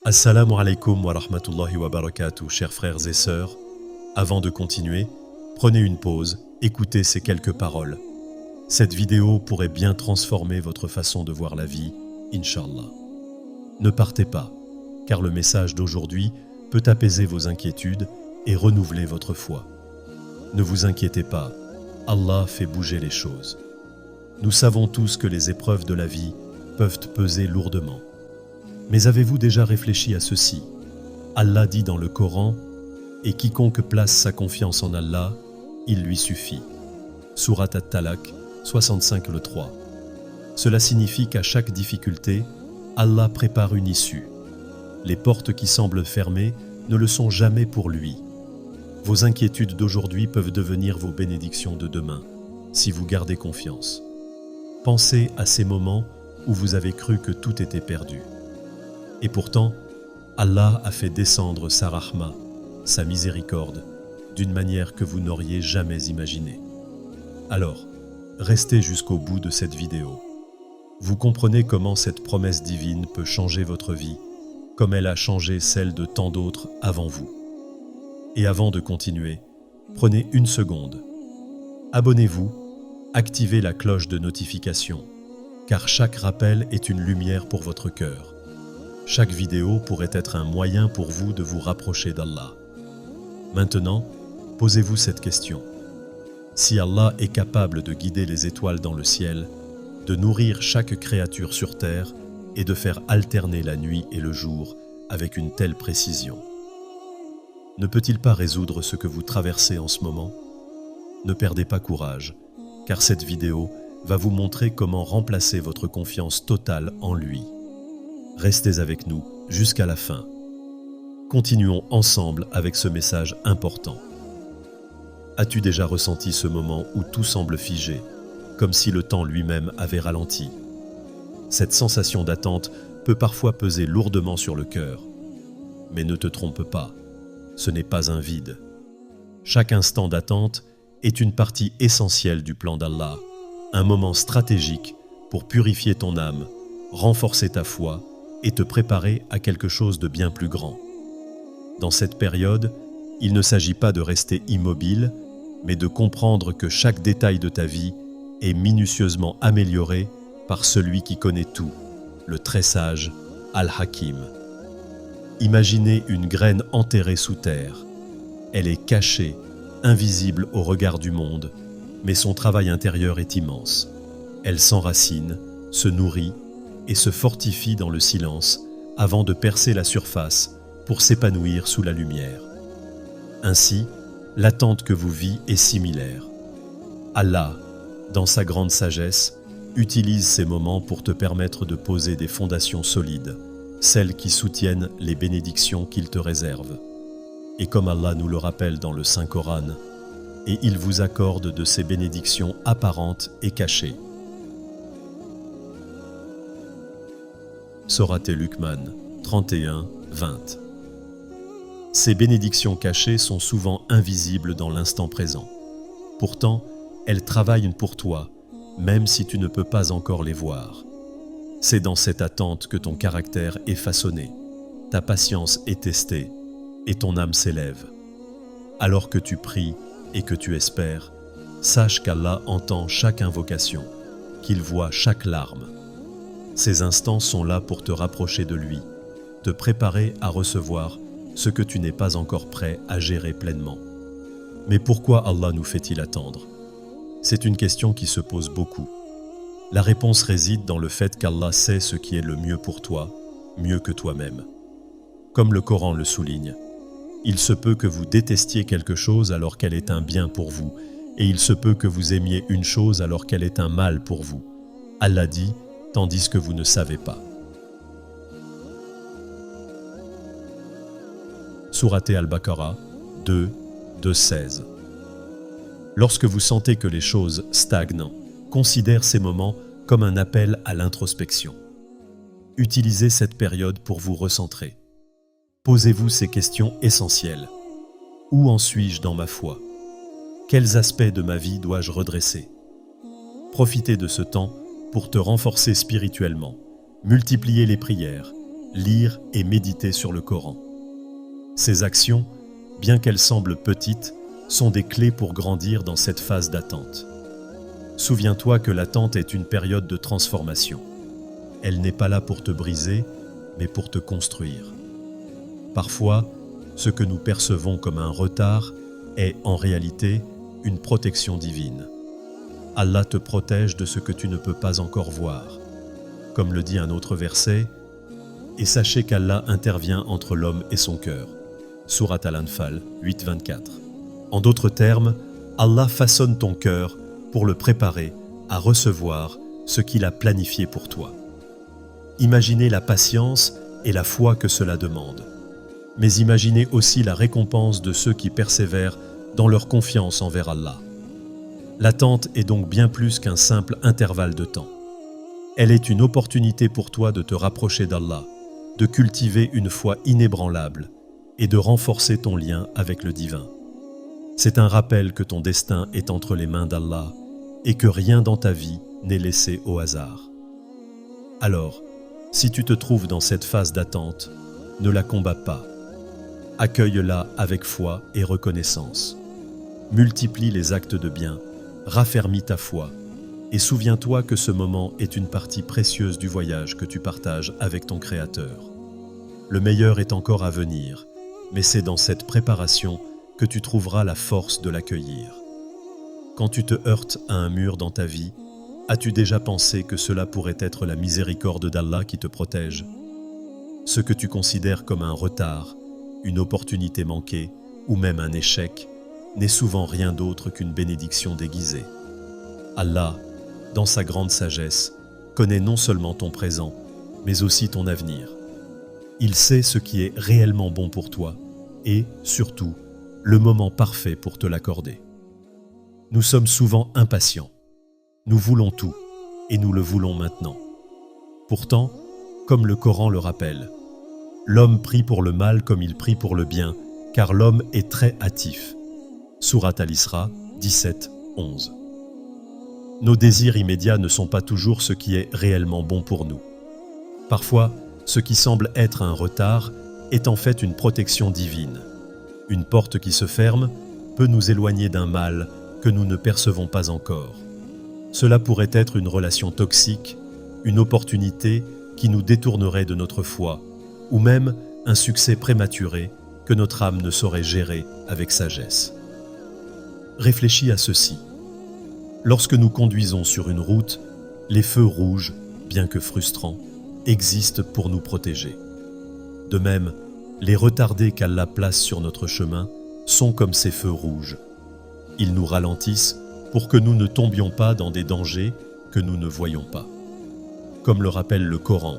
Assalamu alaikum wa rahmatullahi wa barakatuh, chers frères et sœurs. Avant de continuer, prenez une pause, écoutez ces quelques paroles. Cette vidéo pourrait bien transformer votre façon de voir la vie, Inch'Allah. Ne partez pas, car le message d'aujourd'hui peut apaiser vos inquiétudes et renouveler votre foi. Ne vous inquiétez pas, Allah fait bouger les choses. Nous savons tous que les épreuves de la vie peuvent peser lourdement. Mais avez-vous déjà réfléchi à ceci? Allah dit dans le Coran « Et quiconque place sa confiance en Allah, il lui suffit ». Sourate At-Talaq 65:3. Cela signifie qu'à chaque difficulté, Allah prépare une issue. Les portes qui semblent fermées ne le sont jamais pour lui. Vos inquiétudes d'aujourd'hui peuvent devenir vos bénédictions de demain, si vous gardez confiance. Pensez à ces moments où vous avez cru que tout était perdu. Et pourtant, Allah a fait descendre sa rahma, sa miséricorde, d'une manière que vous n'auriez jamais imaginée. Alors, restez jusqu'au bout de cette vidéo. Vous comprenez comment cette promesse divine peut changer votre vie, comme elle a changé celle de tant d'autres avant vous. Et avant de continuer, prenez une seconde. Abonnez-vous, activez la cloche de notification, car chaque rappel est une lumière pour votre cœur. Chaque vidéo pourrait être un moyen pour vous de vous rapprocher d'Allah. Maintenant, posez-vous cette question. Si Allah est capable de guider les étoiles dans le ciel, de nourrir chaque créature sur terre et de faire alterner la nuit et le jour avec une telle précision, ne peut-il pas résoudre ce que vous traversez en ce moment? Ne perdez pas courage, car cette vidéo va vous montrer comment remplacer votre confiance totale en lui. Restez avec nous jusqu'à la fin. Continuons ensemble avec ce message important. As-tu déjà ressenti ce moment où tout semble figé, comme si le temps lui-même avait ralenti? Cette sensation d'attente peut parfois peser lourdement sur le cœur. Mais ne te trompe pas, ce n'est pas un vide. Chaque instant d'attente est une partie essentielle du plan d'Allah, un moment stratégique pour purifier ton âme, renforcer ta foi et te préparer à quelque chose de bien plus grand. Dans cette période, il ne s'agit pas de rester immobile, mais de comprendre que chaque détail de ta vie est minutieusement amélioré par celui qui connaît tout, le très sage Al-Hakim. Imaginez une graine enterrée sous terre. Elle est cachée, invisible au regard du monde, mais son travail intérieur est immense. Elle s'enracine, se nourrit et se fortifie dans le silence avant de percer la surface pour s'épanouir sous la lumière. Ainsi, l'attente que vous vivez est similaire. Allah, dans sa grande sagesse, utilise ces moments pour te permettre de poser des fondations solides, celles qui soutiennent les bénédictions qu'il te réserve. Et comme Allah nous le rappelle dans le Saint-Coran, et il vous accorde de ces bénédictions apparentes et cachées. Sourate Luqman 31:20. Ces bénédictions cachées sont souvent invisibles dans l'instant présent. Pourtant, elles travaillent pour toi, même si tu ne peux pas encore les voir. C'est dans cette attente que ton caractère est façonné, ta patience est testée et ton âme s'élève. Alors que tu pries et que tu espères, sache qu'Allah entend chaque invocation, qu'il voit chaque larme. Ces instants sont là pour te rapprocher de lui, te préparer à recevoir ce que tu n'es pas encore prêt à gérer pleinement. Mais pourquoi Allah nous fait-il attendre? C'est une question qui se pose beaucoup. La réponse réside dans le fait qu'Allah sait ce qui est le mieux pour toi, mieux que toi-même. Comme le Coran le souligne, il se peut que vous détestiez quelque chose alors qu'elle est un bien pour vous, et il se peut que vous aimiez une chose alors qu'elle est un mal pour vous. Allah dit, tandis que vous ne savez pas. Sourate Al-Baqarah 2:16. Lorsque vous sentez que les choses stagnent, considère ces moments comme un appel à l'introspection. Utilisez cette période pour vous recentrer. Posez-vous ces questions essentielles. Où en suis-je dans ma foi? Quels aspects de ma vie dois-je redresser? Profitez de ce temps pour te renforcer spirituellement, multiplier les prières, lire et méditer sur le Coran. Ces actions, bien qu'elles semblent petites, sont des clés pour grandir dans cette phase d'attente. Souviens-toi que l'attente est une période de transformation. Elle n'est pas là pour te briser, mais pour te construire. Parfois, ce que nous percevons comme un retard est en réalité une protection divine. Allah te protège de ce que tu ne peux pas encore voir. Comme le dit un autre verset, « Et sachez qu'Allah intervient entre l'homme et son cœur » Sourate Al-Anfal 8.24. En d'autres termes, Allah façonne ton cœur pour le préparer à recevoir ce qu'il a planifié pour toi. Imaginez la patience et la foi que cela demande. Mais imaginez aussi la récompense de ceux qui persévèrent dans leur confiance envers Allah. L'attente est donc bien plus qu'un simple intervalle de temps. Elle est une opportunité pour toi de te rapprocher d'Allah, de cultiver une foi inébranlable et de renforcer ton lien avec le divin. C'est un rappel que ton destin est entre les mains d'Allah et que rien dans ta vie n'est laissé au hasard. Alors, si tu te trouves dans cette phase d'attente, ne la combats pas. Accueille-la avec foi et reconnaissance. Multiplie les actes de bien, raffermis ta foi et souviens-toi que ce moment est une partie précieuse du voyage que tu partages avec ton Créateur. Le meilleur est encore à venir, mais c'est dans cette préparation que tu trouveras la force de l'accueillir. Quand tu te heurtes à un mur dans ta vie, as-tu déjà pensé que cela pourrait être la miséricorde d'Allah qui te protège? Ce que tu considères comme un retard, une opportunité manquée ou même un échec n'est souvent rien d'autre qu'une bénédiction déguisée. Allah, dans sa grande sagesse, connaît non seulement ton présent, mais aussi ton avenir. Il sait ce qui est réellement bon pour toi et, surtout, le moment parfait pour te l'accorder. Nous sommes souvent impatients. Nous voulons tout et nous le voulons maintenant. Pourtant, comme le Coran le rappelle, l'homme prie pour le mal comme il prie pour le bien, car l'homme est très hâtif. Sourate Al-Isra 17:11. Nos désirs immédiats ne sont pas toujours ce qui est réellement bon pour nous. Parfois, ce qui semble être un retard est en fait une protection divine. Une porte qui se ferme peut nous éloigner d'un mal que nous ne percevons pas encore. Cela pourrait être une relation toxique, une opportunité qui nous détournerait de notre foi, ou même un succès prématuré que notre âme ne saurait gérer avec sagesse. Réfléchis à ceci. Lorsque nous conduisons sur une route, les feux rouges, bien que frustrants, existent pour nous protéger. De même, les retardés qu'Allah place sur notre chemin sont comme ces feux rouges. Ils nous ralentissent pour que nous ne tombions pas dans des dangers que nous ne voyons pas. Comme le rappelle le Coran,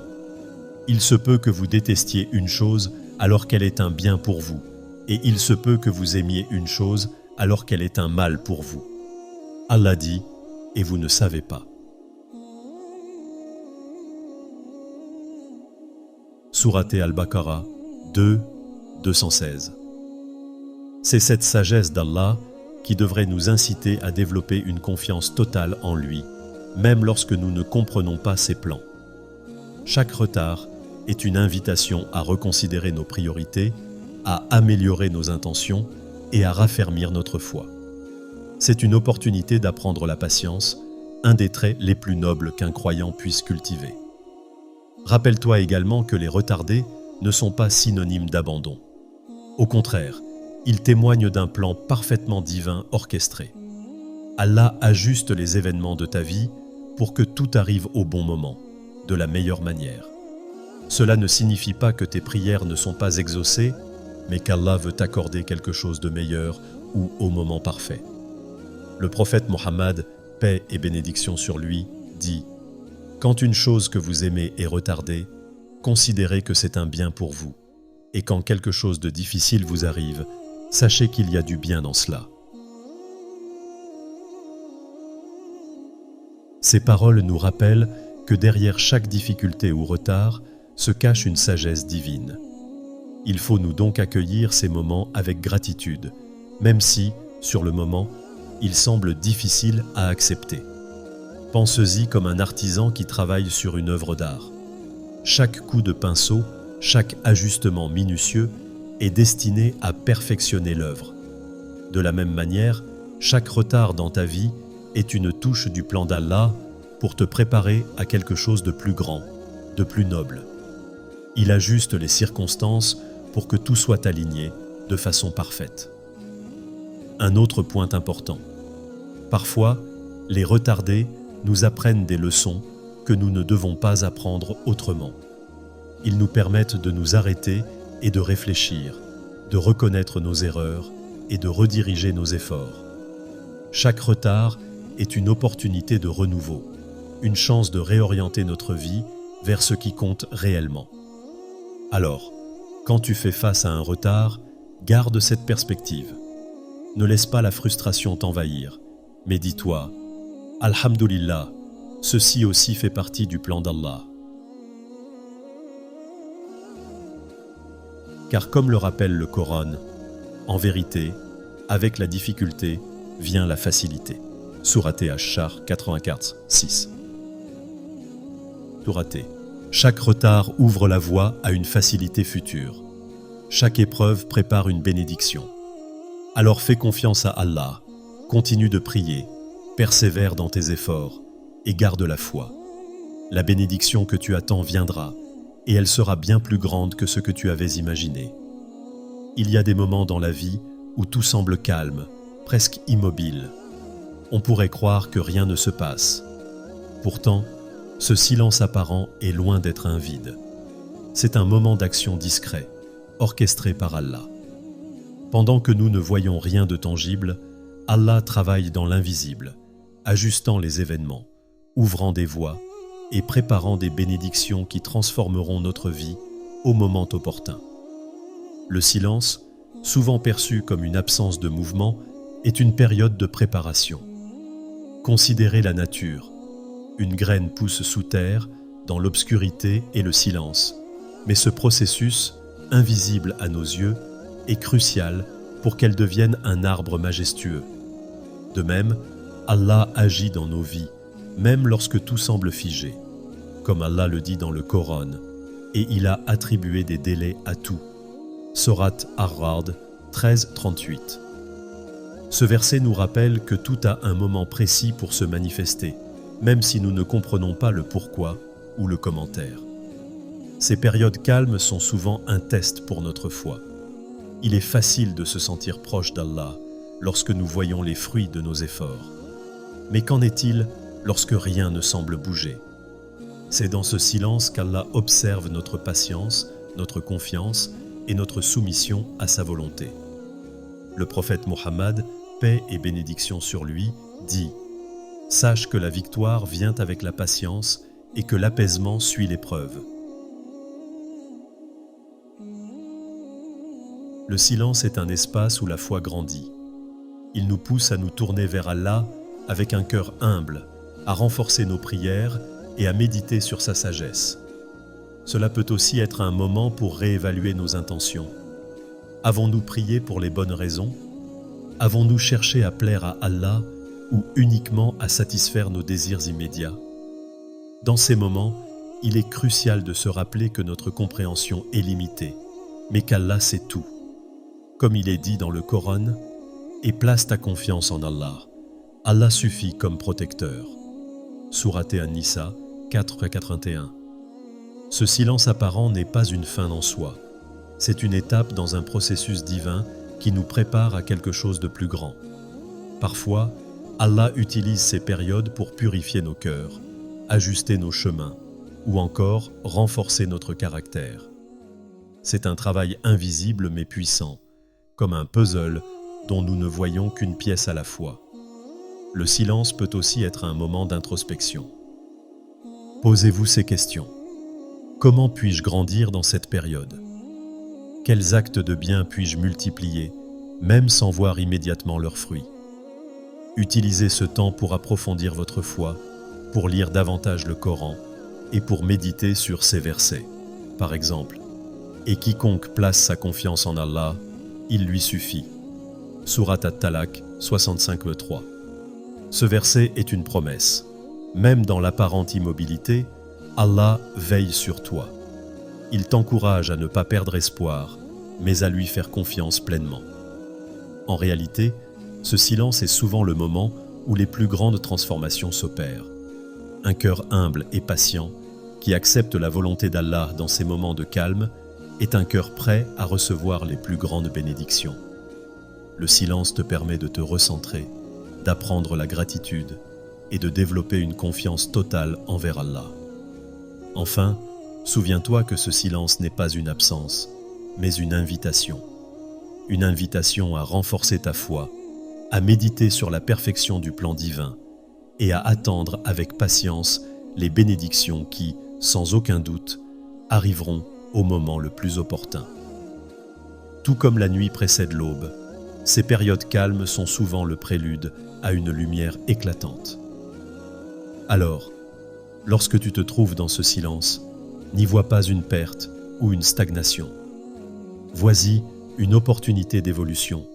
il se peut que vous détestiez une chose alors qu'elle est un bien pour vous, et il se peut que vous aimiez une chose alors qu'elle est un mal pour vous. Allah dit, et vous ne savez pas. Sourate Al-Baqarah 2, 216. C'est cette sagesse d'Allah qui devrait nous inciter à développer une confiance totale en lui, même lorsque nous ne comprenons pas ses plans. Chaque retard est une invitation à reconsidérer nos priorités, à améliorer nos intentions et à raffermir notre foi. C'est une opportunité d'apprendre la patience, un des traits les plus nobles qu'un croyant puisse cultiver. Rappelle-toi également que les retardés ne sont pas synonymes d'abandon. Au contraire, ils témoignent d'un plan parfaitement divin orchestré. Allah ajuste les événements de ta vie pour que tout arrive au bon moment, de la meilleure manière. Cela ne signifie pas que tes prières ne sont pas exaucées, mais qu'Allah veut t'accorder quelque chose de meilleur ou au moment parfait. Le prophète Mohammed, paix et bénédiction sur lui, dit « Quand une chose que vous aimez est retardée, considérez que c'est un bien pour vous. Et quand quelque chose de difficile vous arrive, sachez qu'il y a du bien dans cela. » Ces paroles nous rappellent que derrière chaque difficulté ou retard se cache une sagesse divine. Il faut nous donc accueillir ces moments avec gratitude, même si, sur le moment, ils semblent difficiles à accepter. Pense-y comme un artisan qui travaille sur une œuvre d'art. Chaque coup de pinceau Chaque ajustement minutieux est destiné à perfectionner l'œuvre. De la même manière, chaque retard dans ta vie est une touche du plan d'Allah pour te préparer à quelque chose de plus grand, de plus noble. Il ajuste les circonstances pour que tout soit aligné de façon parfaite. Un autre point important. Parfois, les retardés nous apprennent des leçons que nous ne devons pas apprendre autrement. Ils nous permettent de nous arrêter et de réfléchir, de reconnaître nos erreurs et de rediriger nos efforts. Chaque retard est une opportunité de renouveau, une chance de réorienter notre vie vers ce qui compte réellement. Alors, quand tu fais face à un retard, garde cette perspective. Ne laisse pas la frustration t'envahir, mais dis-toi « Alhamdulillah, ceci aussi fait partie du plan d'Allah ». Car comme le rappelle le Coran, en vérité, avec la difficulté vient la facilité. Sourate Ash-Shar 84, 6. Tout raté. Chaque retard ouvre la voie à une facilité future. Chaque épreuve prépare une bénédiction. Alors fais confiance à Allah, continue de prier, persévère dans tes efforts et garde la foi. La bénédiction que tu attends viendra et elle sera bien plus grande que ce que tu avais imaginé. Il y a des moments dans la vie où tout semble calme, presque immobile. On pourrait croire que rien ne se passe. Pourtant, ce silence apparent est loin d'être un vide. C'est un moment d'action discret, orchestré par Allah. Pendant que nous ne voyons rien de tangible, Allah travaille dans l'invisible, ajustant les événements, ouvrant des voies et préparant des bénédictions qui transformeront notre vie au moment opportun. Le silence, souvent perçu comme une absence de mouvement, est une période de préparation. Considérez la nature. Une graine pousse sous terre, dans l'obscurité et le silence. Mais ce processus, invisible à nos yeux, est crucial pour qu'elle devienne un arbre majestueux. De même, Allah agit dans nos vies, même lorsque tout semble figé. Comme Allah le dit dans le Coran, et il a attribué des délais à tout. Sourate Ar-Ra'd 13-38. Ce verset nous rappelle que tout a un moment précis pour se manifester, même si nous ne comprenons pas le pourquoi ou le commentaire. Ces périodes calmes sont souvent un test pour notre foi. Il est facile de se sentir proche d'Allah lorsque nous voyons les fruits de nos efforts. Mais qu'en est-il lorsque rien ne semble bouger? C'est dans ce silence qu'Allah observe notre patience, notre confiance et notre soumission à sa volonté. Le prophète Mohammed, paix et bénédiction sur lui, dit « Sache que la victoire vient avec la patience et que l'apaisement suit l'épreuve. » Le silence est un espace où la foi grandit. Il nous pousse à nous tourner vers Allah avec un cœur humble, à renforcer nos prières et à méditer sur sa sagesse. Cela peut aussi être un moment pour réévaluer nos intentions. Avons-nous prié pour les bonnes raisons? Avons-nous cherché à plaire à Allah ou uniquement à satisfaire nos désirs immédiats? Dans ces moments, il est crucial de se rappeler que notre compréhension est limitée, mais qu'Allah sait tout. Comme il est dit dans le Coran, « Et place ta confiance en Allah. Allah suffit comme protecteur. » Sourate An-Nisa 4-81. Ce silence apparent n'est pas une fin en soi. C'est une étape dans un processus divin qui nous prépare à quelque chose de plus grand. Parfois, Allah utilise ces périodes pour purifier nos cœurs, ajuster nos chemins ou encore renforcer notre caractère. C'est un travail invisible mais puissant, comme un puzzle dont nous ne voyons qu'une pièce à la fois. Le silence peut aussi être un moment d'introspection. Posez-vous ces questions. Comment puis-je grandir dans cette période? Quels actes de bien puis-je multiplier, même sans voir immédiatement leurs fruits? Utilisez ce temps pour approfondir votre foi, pour lire davantage le Coran et pour méditer sur ces versets. Par exemple, « Et quiconque place sa confiance en Allah, il lui suffit. » Sourate At-Talaq 65-3. Ce verset est une promesse. Même dans l'apparente immobilité, Allah veille sur toi. Il t'encourage à ne pas perdre espoir, mais à lui faire confiance pleinement. En réalité, ce silence est souvent le moment où les plus grandes transformations s'opèrent. Un cœur humble et patient, qui accepte la volonté d'Allah dans ces moments de calme, est un cœur prêt à recevoir les plus grandes bénédictions. Le silence te permet de te recentrer, d'apprendre la gratitude et de développer une confiance totale envers Allah. Enfin, souviens-toi que ce silence n'est pas une absence, mais une invitation. Une invitation à renforcer ta foi, à méditer sur la perfection du plan divin et à attendre avec patience les bénédictions qui, sans aucun doute, arriveront au moment le plus opportun. Tout comme la nuit précède l'aube, ces périodes calmes sont souvent le prélude à une lumière éclatante. Alors, lorsque tu te trouves dans ce silence, n'y vois pas une perte ou une stagnation. Vois-y une opportunité d'évolution,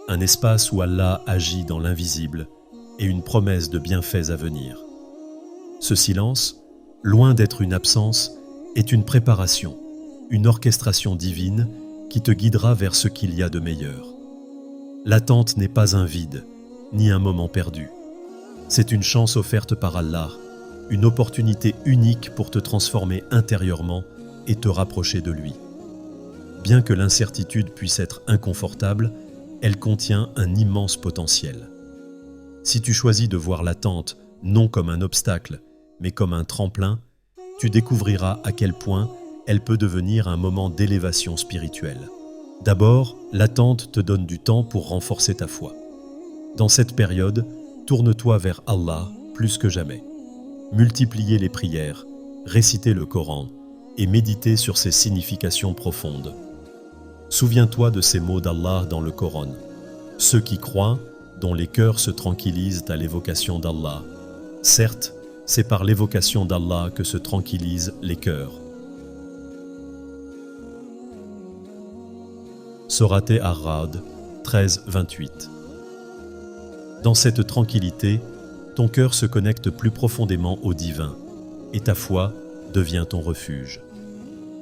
un espace où Allah agit dans l'invisible et une promesse de bienfaits à venir. Ce silence, loin d'être une absence, est une préparation, une orchestration divine qui te guidera vers ce qu'il y a de meilleur. L'attente n'est pas un vide, ni un moment perdu. C'est une chance offerte par Allah, une opportunité unique pour te transformer intérieurement et te rapprocher de lui. Bien que l'incertitude puisse être inconfortable, elle contient un immense potentiel. Si tu choisis de voir l'attente non comme un obstacle, mais comme un tremplin, tu découvriras à quel point elle peut devenir un moment d'élévation spirituelle. D'abord, l'attente te donne du temps pour renforcer ta foi. Dans cette période, tourne-toi vers Allah plus que jamais. Multipliez les prières, récitez le Coran et méditez sur ses significations profondes. Souviens-toi de ces mots d'Allah dans le Coran. Ceux qui croient, dont les cœurs se tranquillisent à l'évocation d'Allah. Certes, c'est par l'évocation d'Allah que se tranquillisent les cœurs. Sourate Ar-Ra'd 13-28. Dans cette tranquillité, ton cœur se connecte plus profondément au divin et ta foi devient ton refuge.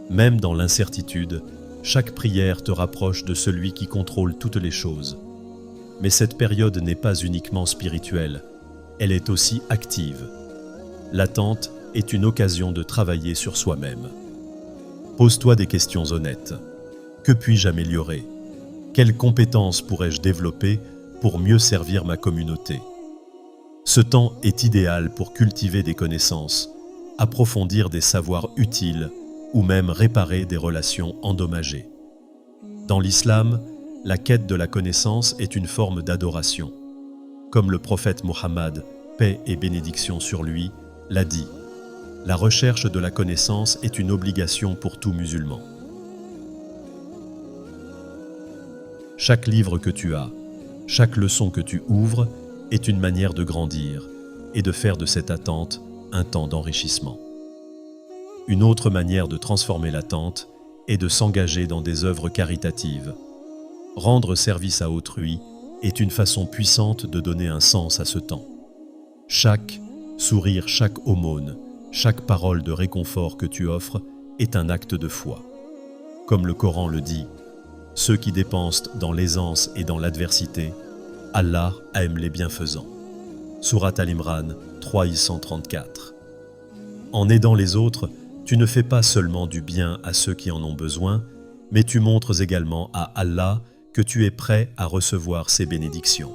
Même dans l'incertitude, chaque prière te rapproche de celui qui contrôle toutes les choses. Mais cette période n'est pas uniquement spirituelle, elle est aussi active. L'attente est une occasion de travailler sur soi-même. Pose-toi des questions honnêtes. Que puis-je améliorer? Quelles compétences pourrais-je développer pour mieux servir ma communauté? Ce temps est idéal pour cultiver des connaissances, approfondir des savoirs utiles ou même réparer des relations endommagées. Dans l'islam, la quête de la connaissance est une forme d'adoration. Comme le prophète Mohammed, paix et bénédiction sur lui, l'a dit, la recherche de la connaissance est une obligation pour tout musulman. Chaque livre que tu as, chaque leçon que tu ouvres est une manière de grandir et de faire de cette attente un temps d'enrichissement. Une autre manière de transformer l'attente est de s'engager dans des œuvres caritatives. Rendre service à autrui est une façon puissante de donner un sens à ce temps. Chaque sourire, chaque aumône, chaque parole de réconfort que tu offres est un acte de foi. Comme le Coran le dit, ceux qui dépensent dans l'aisance et dans l'adversité, Allah aime les bienfaisants. Sourate Al-Imran 3:134. En aidant les autres, tu ne fais pas seulement du bien à ceux qui en ont besoin, mais tu montres également à Allah que tu es prêt à recevoir ses bénédictions.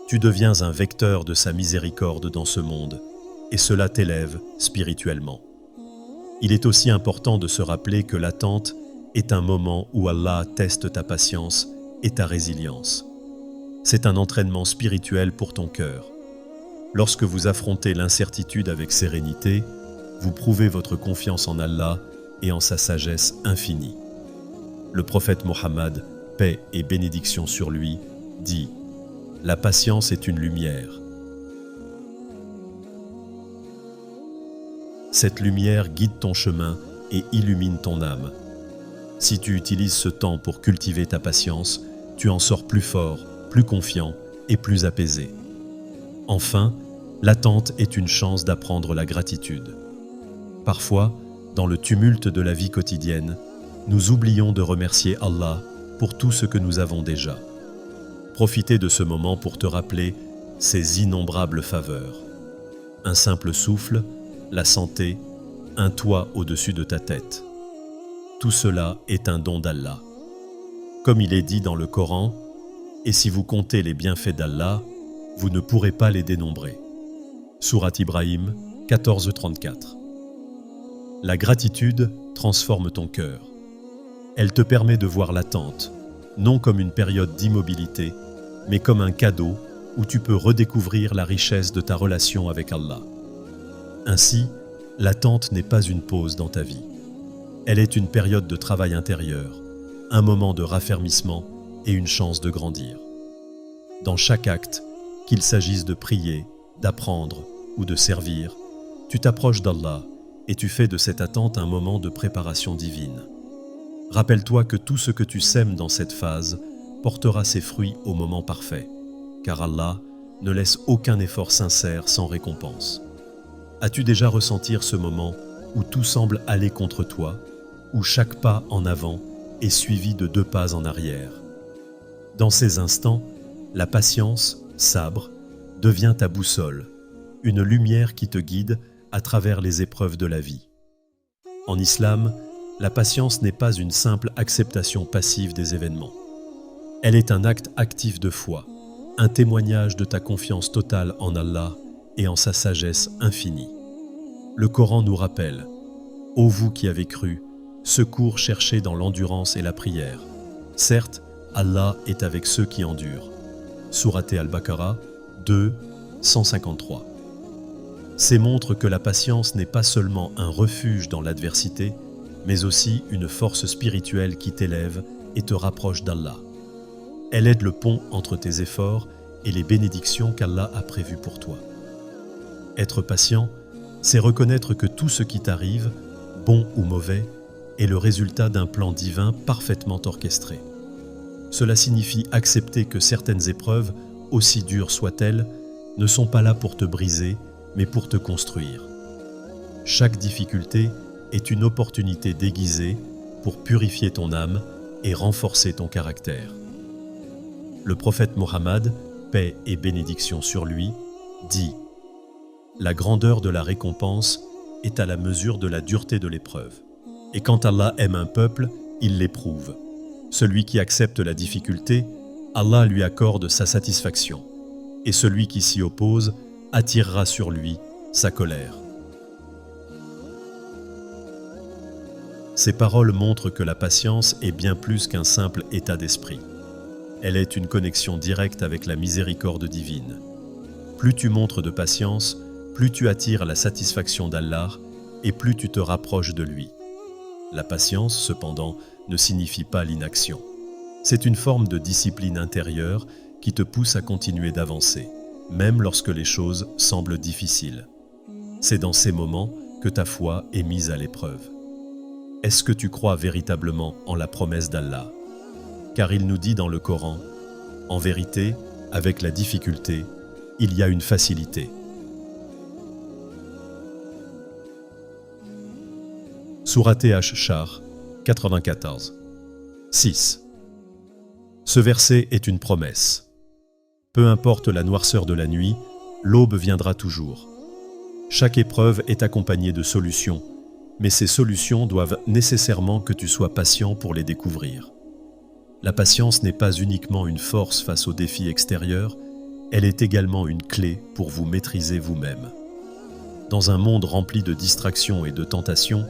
Tu deviens un vecteur de sa miséricorde dans ce monde, et cela t'élève spirituellement. Il est aussi important de se rappeler que l'attente est un moment où Allah teste ta patience et ta résilience. C'est un entraînement spirituel pour ton cœur. Lorsque vous affrontez l'incertitude avec sérénité, vous prouvez votre confiance en Allah et en sa sagesse infinie. Le prophète Mohammed, paix et bénédiction sur lui, dit « La patience est une lumière. Cette lumière guide ton chemin et illumine ton âme. Si tu utilises ce temps pour cultiver ta patience, tu en sors plus fort, plus confiant et plus apaisé. Enfin, l'attente est une chance d'apprendre la gratitude. Parfois, Dans le tumulte de la vie quotidienne, nous oublions de remercier Allah pour tout ce que nous avons déjà. Profitez de ce moment pour te rappeler ses innombrables faveurs. Un simple souffle, la santé, un toit au-dessus de ta tête. Tout cela est un don d'Allah. Comme il est dit dans le Coran, « Et si vous comptez les bienfaits d'Allah, vous ne pourrez pas les dénombrer. » Sourate Ibrahim 14:34. La gratitude transforme ton cœur. Elle te permet de voir l'attente, non comme une période d'immobilité, mais comme un cadeau où tu peux redécouvrir la richesse de ta relation avec Allah. Ainsi, l'attente n'est pas une pause dans ta vie. Elle est une période de travail intérieur, un moment de raffermissement et une chance de grandir. Dans chaque acte, qu'il s'agisse de prier, d'apprendre ou de servir, tu t'approches d'Allah et tu fais de cette attente un moment de préparation divine. Rappelle-toi que tout ce que tu sèmes dans cette phase portera ses fruits au moment parfait, car Allah ne laisse aucun effort sincère sans récompense. As-tu déjà ressenti ce moment où tout semble aller contre toi, où chaque pas en avant est suivi de 2 pas en arrière? Dans ces instants, la patience, sabre, devient ta boussole, une lumière qui te guide à travers les épreuves de la vie. En islam, la patience n'est pas une simple acceptation passive des événements. Elle est un acte actif de foi, un témoignage de ta confiance totale en Allah et en sa sagesse infinie. Le Coran nous rappelle « Ô vous qui avez cru, secours cherchez dans l'endurance et la prière. Certes, Allah est avec ceux qui endurent. » Sourate Al-Baqarah 2, 153. C'est montre que la patience n'est pas seulement un refuge dans l'adversité, mais aussi une force spirituelle qui t'élève et te rapproche d'Allah. Elle aide le pont entre tes efforts et les bénédictions qu'Allah a prévues pour toi. Être patient, c'est reconnaître que tout ce qui t'arrive, bon ou mauvais, est le résultat d'un plan divin parfaitement orchestré. Cela signifie accepter que certaines épreuves, aussi dures soient-elles, ne sont pas là pour te briser, mais pour te construire. Chaque difficulté est une opportunité déguisée pour purifier ton âme et renforcer ton caractère. Le prophète Mohammed, paix et bénédiction sur lui, dit « La grandeur de la récompense est à la mesure de la dureté de l'épreuve. Et quand Allah aime un peuple, il l'éprouve. Celui qui accepte la difficulté, Allah lui accorde sa satisfaction. Et celui qui s'y oppose attirera sur lui sa colère. » Ces paroles montrent que la patience est bien plus qu'un simple état d'esprit. Elle est une connexion directe avec la miséricorde divine. Plus tu montres de patience, plus tu attires la satisfaction d'Allah et plus tu te rapproches de lui. La patience, cependant, ne signifie pas l'inaction. C'est une forme de discipline intérieure qui te pousse à continuer d'avancer, même lorsque les choses semblent difficiles. C'est dans ces moments que ta foi est mise à l'épreuve. Est-ce que tu crois véritablement en la promesse d'Allah? Car il nous dit dans le Coran, « En vérité, avec la difficulté, il y a une facilité. » Sourate Ash-Shar 94. 6. Ce verset est une promesse. Peu importe la noirceur de la nuit, l'aube viendra toujours. Chaque épreuve est accompagnée de solutions, mais ces solutions doivent nécessairement que tu sois patient pour les découvrir. La patience n'est pas uniquement une force face aux défis extérieurs, elle est également une clé pour vous maîtriser vous-même. Dans un monde rempli de distractions et de tentations,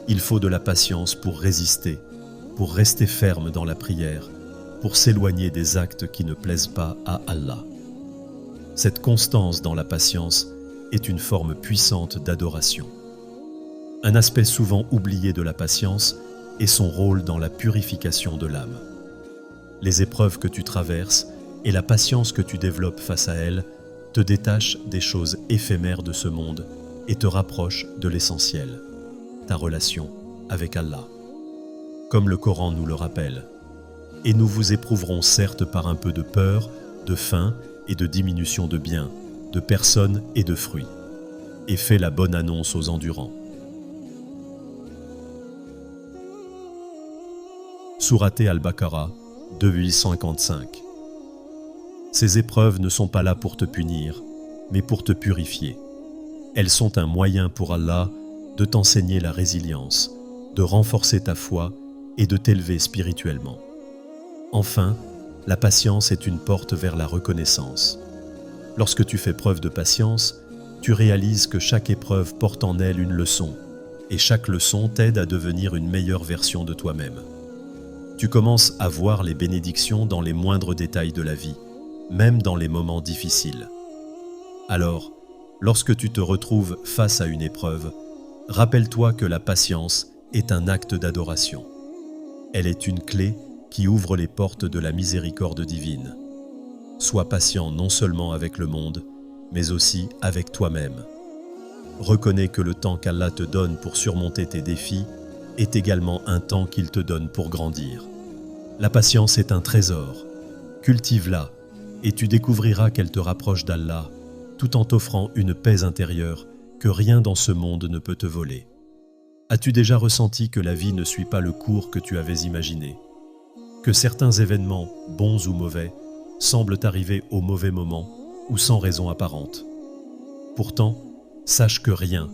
il faut de la patience pour résister, pour rester ferme dans la prière, pour s'éloigner des actes qui ne plaisent pas à Allah. Cette constance dans la patience est une forme puissante d'adoration. Un aspect souvent oublié de la patience est son rôle dans la purification de l'âme. Les épreuves que tu traverses et la patience que tu développes face à elles te détachent des choses éphémères de ce monde et te rapprochent de l'essentiel, ta relation avec Allah. Comme le Coran nous le rappelle, « Et nous vous éprouverons certes par un peu de peur, de faim et de diminution de biens, de personnes et de fruits. Et fais la bonne annonce aux endurants. » Sourate Al-Baqarah 2:855. Ces épreuves ne sont pas là pour te punir, mais pour te purifier. Elles sont un moyen pour Allah de t'enseigner la résilience, de renforcer ta foi et de t'élever spirituellement. Enfin, la patience est une porte vers la reconnaissance. Lorsque tu fais preuve de patience, tu réalises que chaque épreuve porte en elle une leçon, et chaque leçon t'aide à devenir une meilleure version de toi-même. Tu commences à voir les bénédictions dans les moindres détails de la vie, même dans les moments difficiles. Alors, lorsque tu te retrouves face à une épreuve, rappelle-toi que la patience est un acte d'adoration. Elle est une clé qui ouvre les portes de la miséricorde divine. Sois patient non seulement avec le monde, mais aussi avec toi-même. Reconnais que le temps qu'Allah te donne pour surmonter tes défis est également un temps qu'il te donne pour grandir. La patience est un trésor. Cultive-la et tu découvriras qu'elle te rapproche d'Allah, tout en t'offrant une paix intérieure que rien dans ce monde ne peut te voler. As-tu déjà ressenti que la vie ne suit pas le cours que tu avais imaginé? Que certains événements, bons ou mauvais, semblent arriver au mauvais moment ou sans raison apparente? Pourtant, sache que rien,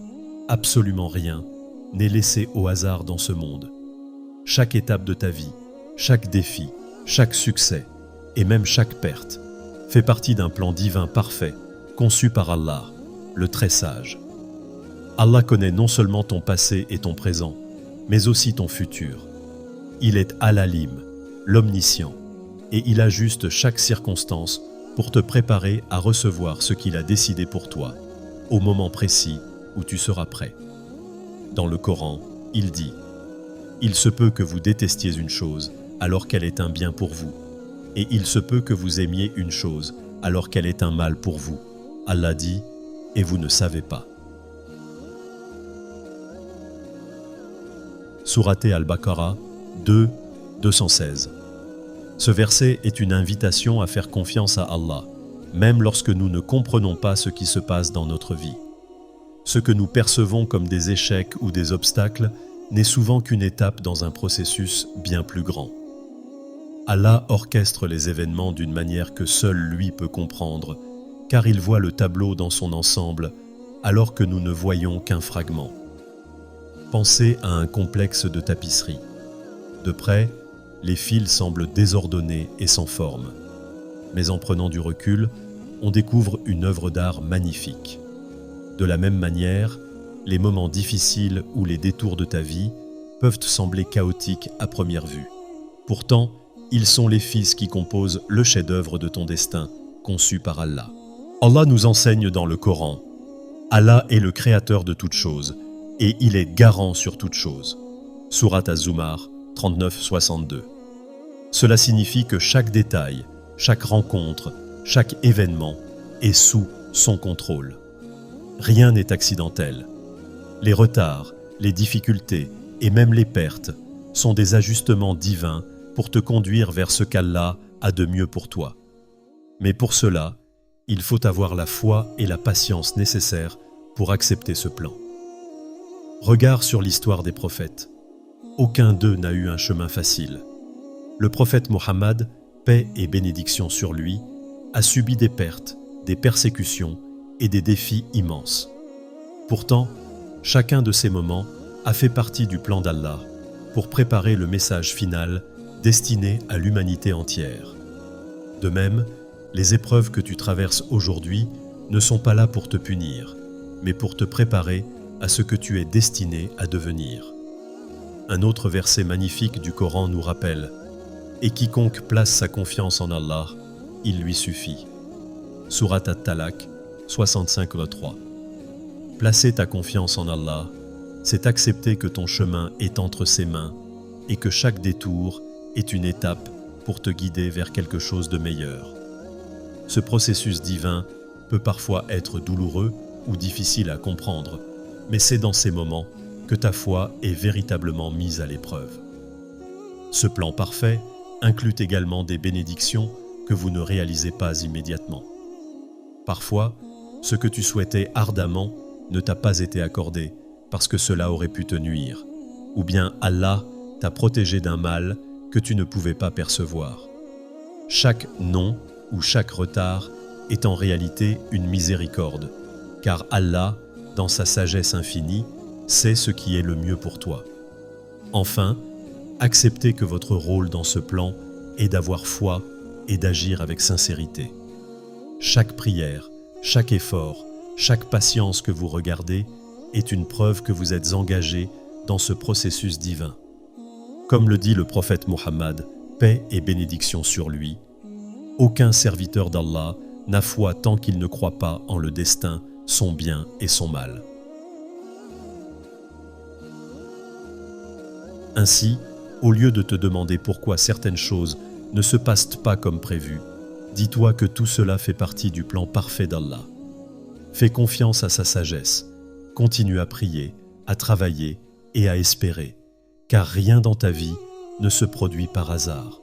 absolument rien, n'est laissé au hasard dans ce monde. Chaque étape de ta vie, chaque défi, chaque succès et même chaque perte fait partie d'un plan divin parfait conçu par Allah, le très sage. Allah connaît non seulement ton passé et ton présent, mais aussi ton futur. Il est Al-Alim, l'omniscient, et il ajuste chaque circonstance pour te préparer à recevoir ce qu'il a décidé pour toi, au moment précis où tu seras prêt. Dans le Coran, il dit « Il se peut que vous détestiez une chose alors qu'elle est un bien pour vous, et il se peut que vous aimiez une chose alors qu'elle est un mal pour vous. Allah dit « Et vous ne savez pas. » Sourate Al-Baqarah 2:216. Ce verset est une invitation à faire confiance à Allah, même lorsque nous ne comprenons pas ce qui se passe dans notre vie. Ce que nous percevons comme des échecs ou des obstacles n'est souvent qu'une étape dans un processus bien plus grand. Allah orchestre les événements d'une manière que seul lui peut comprendre, car il voit le tableau dans son ensemble, alors que nous ne voyons qu'un fragment. Pensez à un complexe de tapisserie. De près, les fils semblent désordonnés et sans forme. Mais en prenant du recul, on découvre une œuvre d'art magnifique. De la même manière, les moments difficiles ou les détours de ta vie peuvent te sembler chaotiques à première vue. Pourtant, ils sont les fils qui composent le chef-d'œuvre de ton destin, conçu par Allah. Allah nous enseigne dans le Coran « Allah est le créateur de toutes choses, et il est garant sur toutes choses. » Sourate Az-Zumar 39-62. Cela signifie que chaque détail, chaque rencontre, chaque événement est sous son contrôle. Rien n'est accidentel. Les retards, les difficultés et même les pertes sont des ajustements divins pour te conduire vers ce qu'Allah a de mieux pour toi. Mais pour cela, il faut avoir la foi et la patience nécessaires pour accepter ce plan. Regard sur l'histoire des prophètes. Aucun d'eux n'a eu un chemin facile. Le prophète Mohammed, paix et bénédiction sur lui, a subi des pertes, des persécutions et des défis immenses. Pourtant, chacun de ces moments a fait partie du plan d'Allah pour préparer le message final destiné à l'humanité entière. De même, les épreuves que tu traverses aujourd'hui ne sont pas là pour te punir, mais pour te préparer à ce que tu es destiné à devenir. Un autre verset magnifique du Coran nous rappelle « Et quiconque place sa confiance en Allah, il lui suffit. » Sourate At-Talaq 65:3. Placer ta confiance en Allah, c'est accepter que ton chemin est entre ses mains et que chaque détour est une étape pour te guider vers quelque chose de meilleur. Ce processus divin peut parfois être douloureux ou difficile à comprendre, mais c'est dans ces moments que ta foi est véritablement mise à l'épreuve. Ce plan parfait inclut également des bénédictions que vous ne réalisez pas immédiatement. Parfois, ce que tu souhaitais ardemment ne t'a pas été accordé parce que cela aurait pu te nuire, ou bien Allah t'a protégé d'un mal que tu ne pouvais pas percevoir. Chaque non ou chaque retard est en réalité une miséricorde, car Allah, dans sa sagesse infinie, sait ce qui est le mieux pour toi. Enfin, acceptez que votre rôle dans ce plan est d'avoir foi et d'agir avec sincérité. Chaque prière, chaque effort, chaque patience que vous regardez est une preuve que vous êtes engagé dans ce processus divin. Comme le dit le prophète Mohammed, paix et bénédiction sur lui, aucun serviteur d'Allah n'a foi tant qu'il ne croit pas en le destin, son bien et son mal. Ainsi, au lieu de te demander pourquoi certaines choses ne se passent pas comme prévu, dis-toi que tout cela fait partie du plan parfait d'Allah. Fais confiance à sa sagesse, continue à prier, à travailler et à espérer, car rien dans ta vie ne se produit par hasard.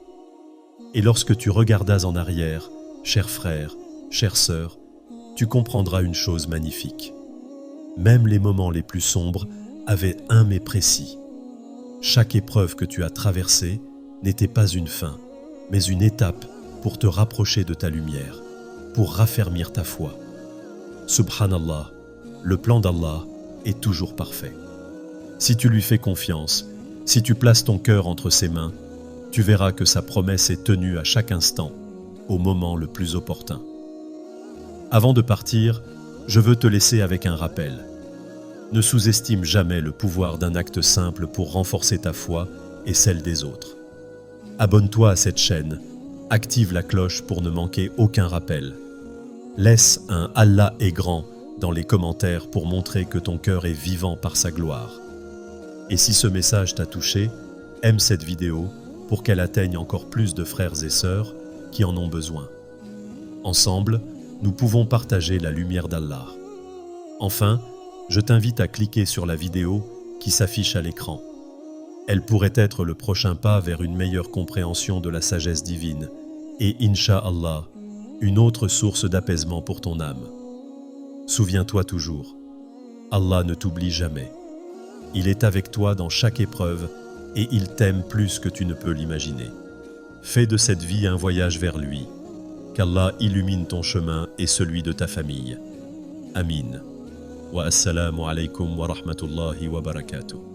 Et lorsque tu regardas en arrière, cher frère, chère sœur, tu comprendras une chose magnifique. Même les moments les plus sombres avaient un mais précis. Chaque épreuve que tu as traversée n'était pas une fin, mais une étape pour te rapprocher de ta lumière, pour raffermir ta foi. Subhanallah, le plan d'Allah est toujours parfait. Si tu lui fais confiance, si tu places ton cœur entre ses mains, tu verras que sa promesse est tenue à chaque instant, au moment le plus opportun. Avant de partir, je veux te laisser avec un rappel. Ne sous-estime jamais le pouvoir d'un acte simple pour renforcer ta foi et celle des autres. Abonne-toi à cette chaîne, active la cloche pour ne manquer aucun rappel. Laisse un « Allah est grand » dans les commentaires pour montrer que ton cœur est vivant par sa gloire. Et si ce message t'a touché, aime cette vidéo pour qu'elle atteigne encore plus de frères et sœurs qui en ont besoin. Ensemble, nous pouvons partager la lumière d'Allah. Enfin, je t'invite à cliquer sur la vidéo qui s'affiche à l'écran. Elle pourrait être le prochain pas vers une meilleure compréhension de la sagesse divine et, Inch'Allah, une autre source d'apaisement pour ton âme. Souviens-toi toujours, Allah ne t'oublie jamais. Il est avec toi dans chaque épreuve et il t'aime plus que tu ne peux l'imaginer. Fais de cette vie un voyage vers lui. Qu'Allah illumine ton chemin et celui de ta famille. Amin. Wa assalamu alaykum wa rahmatullahi wa barakatuh.